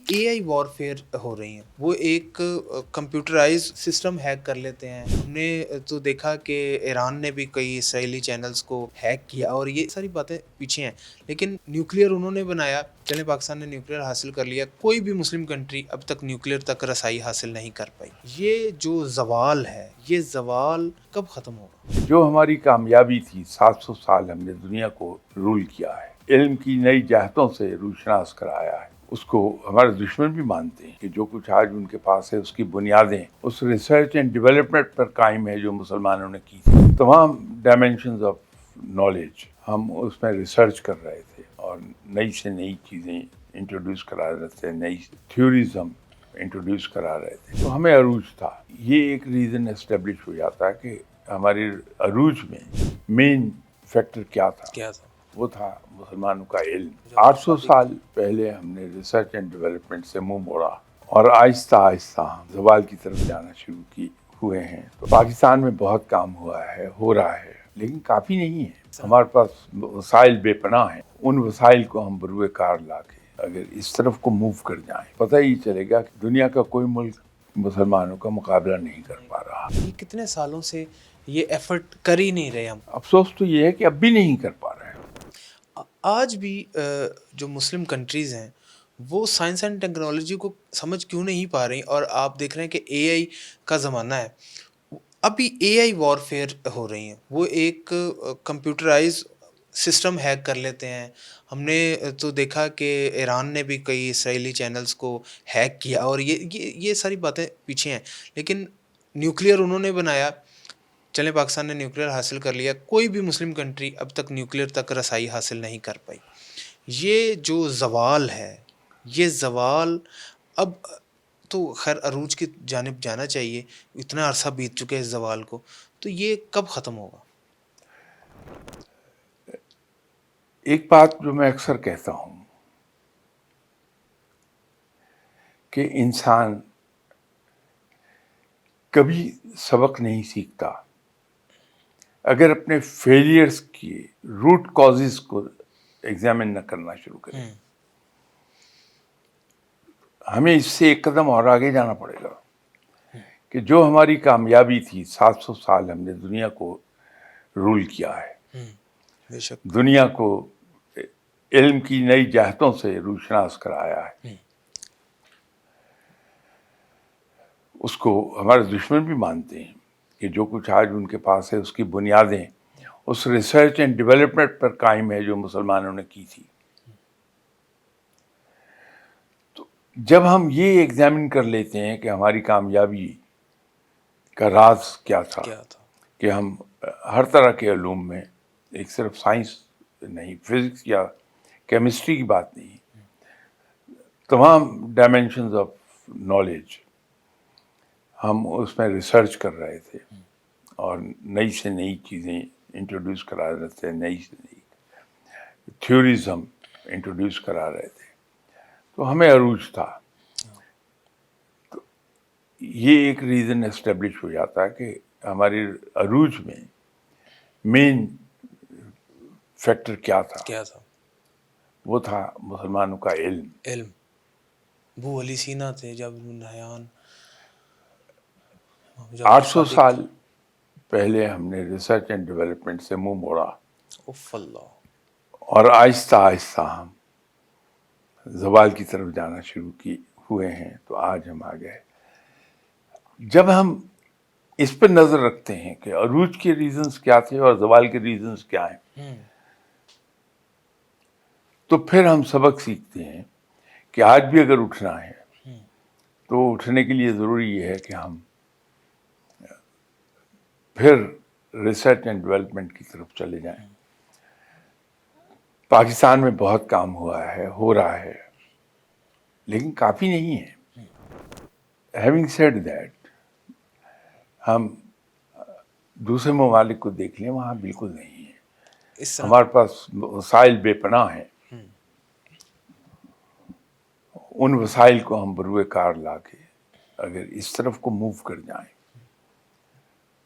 اے آئی warfare ہو رہی ہیں، وہ ایک کمپیوٹرائز سسٹم ہیک کر لیتے ہیں۔ ہم نے تو دیکھا کہ ایران نے بھی کئی اسرائیلی چینلز کو ہیک کیا اور یہ ساری باتیں پیچھے ہیں، لیکن نیوکلیئر انہوں نے بنایا، چلیں پاکستان نے نیوکلیئر حاصل کر لیا، کوئی بھی مسلم کنٹری اب تک نیوکلیئر تک رسائی حاصل نہیں کر پائی۔ یہ جو زوال ہے، یہ زوال کب ختم ہوگا؟ جو ہماری کامیابی تھی، 700 سال ہم نے دنیا کو رول کیا ہے، علم کی نئی جہتوں سے روشناس کرایا ہے، اس کو ہمارے دشمن بھی مانتے ہیں کہ جو کچھ آج ان کے پاس ہے اس کی بنیادیں اس ریسرچ اینڈ ڈیولپمنٹ پر قائم ہے جو مسلمانوں نے کی تھی۔ تمام ڈائمینشنز آف نالج ہم اس میں ریسرچ کر رہے تھے اور نئی سے نئی چیزیں انٹروڈیوس کرا رہے تھے، نئی تھیوریز ہم انٹروڈیوس کرا رہے تھے، تو ہمیں عروج تھا۔ یہ ایک ریزن اسٹیبلش ہو جاتا ہے کہ ہماری عروج میں مین فیکٹر کیا تھا؟ وہ تھا مسلمانوں کا علم۔ 800 سال پہلے ہم نے ریسرچ اینڈ ڈیولپمنٹ سے منہ موڑا اور آہستہ آہستہ ہم زوال کی طرف جانا شروع ہوئے ہیں۔ تو پاکستان میں بہت کام ہوا ہے، ہو رہا ہے، لیکن کافی نہیں ہے۔ ہمارے پاس وسائل بے پناہ ہیں، ان وسائل کو ہم بروئے کار لا کے اگر اس طرف کو موو کر جائیں، پتہ ہی چلے گا کہ دنیا کا کوئی ملک مسلمانوں کا مقابلہ نہیں کر پا رہا۔ یہ کتنے سالوں سے یہ ایفرٹ کر ہی نہیں رہے ہم۔ افسوس تو یہ ہے کہ اب بھی نہیں کر پا رہے ہیں۔ آج بھی جو مسلم کنٹریز ہیں وہ سائنس اینڈ ٹیکنالوجی کو سمجھ کیوں نہیں پا رہی، اور آپ دیکھ رہے ہیں کہ اے آئی کا زمانہ ہے، ابھی اے آئی وارفیئر ہو رہی ہیں، وہ ایک کمپیوٹرائز سسٹم ہیک کر لیتے ہیں۔ ہم نے تو دیکھا کہ ایران نے بھی کئی اسرائیلی چینلز کو ہیک کیا اور یہ ساری باتیں پیچھے ہیں، لیکن نیوکلیئر انہوں نے بنایا، چلیں پاکستان نے نیوکلیئر حاصل کر لیا، کوئی بھی مسلم کنٹری اب تک نیوکلیئر تک رسائی حاصل نہیں کر پائی۔ یہ جو زوال ہے، یہ زوال اب تو خیر عروج کی جانب جانا چاہیے، اتنا عرصہ بیت چکے اس زوال کو، تو یہ کب ختم ہوگا؟ ایک بات جو میں اکثر کہتا ہوں کہ انسان کبھی سبق نہیں سیکھتا اگر اپنے فیلئرز کی روٹ کازز کو ایگزامن نہ کرنا شروع کرے۔ ہمیں اس سے ایک قدم اور آگے جانا پڑے گا کہ جو ہماری کامیابی تھی، 700 سال ہم نے دنیا کو رول کیا ہے، بے شک دنیا کو علم کی نئی جہتوں سے روشناس کرایا ہے، اس کو ہمارے دشمن بھی مانتے ہیں کہ جو کچھ آج ان کے پاس ہے اس کی بنیادیں اس ریسرچ اینڈ ڈیولپمنٹ پر قائم ہے جو مسلمانوں نے کی تھی۔ تو جب ہم یہ ایگزامن کر لیتے ہیں کہ ہماری کامیابی کا راز کیا تھا کہ ہم ہر طرح کے علوم میں، ایک صرف سائنس نہیں، فزکس یا کیمسٹری کی بات نہیں، تمام ڈائمینشنز آف نالج ہم اس میں ریسرچ کر رہے تھے اور نئی سے نئی چیزیں انٹروڈیوس کرا رہے تھے، نئی سے نئی تھیوریز ہم انٹروڈیوس کرا رہے تھے، تو ہمیں عروج تھا۔ تو یہ ایک ریزن اسٹیبلش ہو جاتا ہے کہ ہماری عروج میں مین فیکٹر کیا تھا؟ وہ تھا مسلمانوں کا علم۔ ابو علی سینا تھے، جب نہیان 800 سال پہلے ہم نے ریسرچ اینڈ ڈیولپمنٹ سے منہ موڑا اور آہستہ آہستہ ہم زوال کی طرف جانا شروع ہوئے ہیں، تو آج ہم آ گئے۔ جب ہم اس پہ نظر رکھتے ہیں کہ عروج کے ریزنز کیا تھے اور زوال کے ریزنز کیا ہیں، تو پھر ہم سبق سیکھتے ہیں کہ آج بھی اگر اٹھنا ہے تو اٹھنے کے لیے ضروری یہ ہے کہ ہم پھر ریسرچ اینڈ ڈیولپمنٹ کی طرف چلے جائیں۔ پاکستان میں بہت کام ہوا ہے، ہو رہا ہے، لیکن کافی نہیں ہے۔ ہیونگ سیڈ دیٹ، ہم دوسرے ممالک کو دیکھ لیں، وہاں بالکل نہیں ہے۔ ہمارے پاس وسائل بے پناہ ہیں، ان وسائل کو ہم بروئے کار لا کے اگر اس طرف کو موو کر جائیں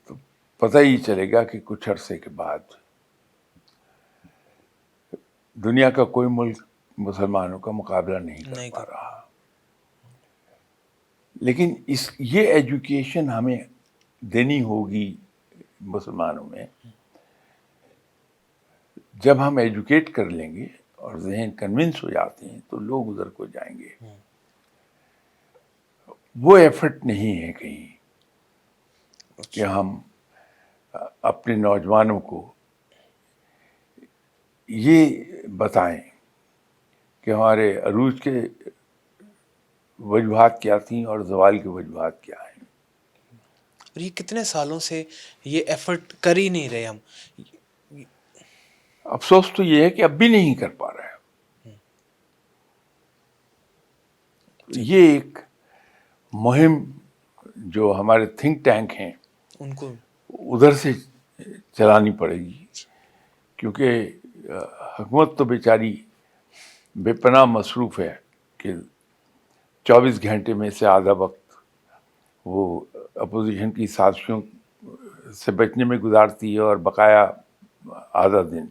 تو پتہ ہی چلے گا کہ کچھ عرصے کے بعد دنیا کا کوئی ملک مسلمانوں کا مقابلہ نہیں کر پا رہا۔ لیکن یہ ایجوکیشن ہمیں دینی ہوگی مسلمانوں میں. جب ہم ایجوکیٹ کر لیں گے اور ذہن کنونس ہو جاتے ہیں تو لوگ ادھر کو جائیں گے. وہ ایفرٹ نہیں ہے کہیں کہ ہم اپنے نوجوانوں کو یہ بتائیں کہ ہمارے عروج کے وجوہات کیا تھیں اور زوال کے وجوہات کیا ہیں. اور یہ کتنے سالوں سے یہ ایفرٹ کر ہی نہیں رہے ہم. افسوس تو یہ ہے کہ اب بھی نہیں کر پا رہے ہیں. یہ ایک مہم جو ہمارے تھنک ٹینک ہیں ان کو ادھر سے چلانی پڑے گی، کیونکہ حکومت تو بیچاری بے پناہ مصروف ہے کہ 24 گھنٹے میں سے آدھا وقت وہ اپوزیشن کی سازشوں سے بچنے میں گزارتی ہے اور بقایا آدھا دن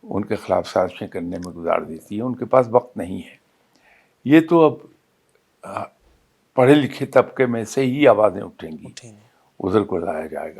ان کے خلاف سازشیں کرنے میں گزار دیتی ہے. ان کے پاس وقت نہیں ہے. یہ تو اب پڑھے لکھے طبقے میں سے ہی آوازیں اٹھیں گی، ادھر کو لایا جائے گا.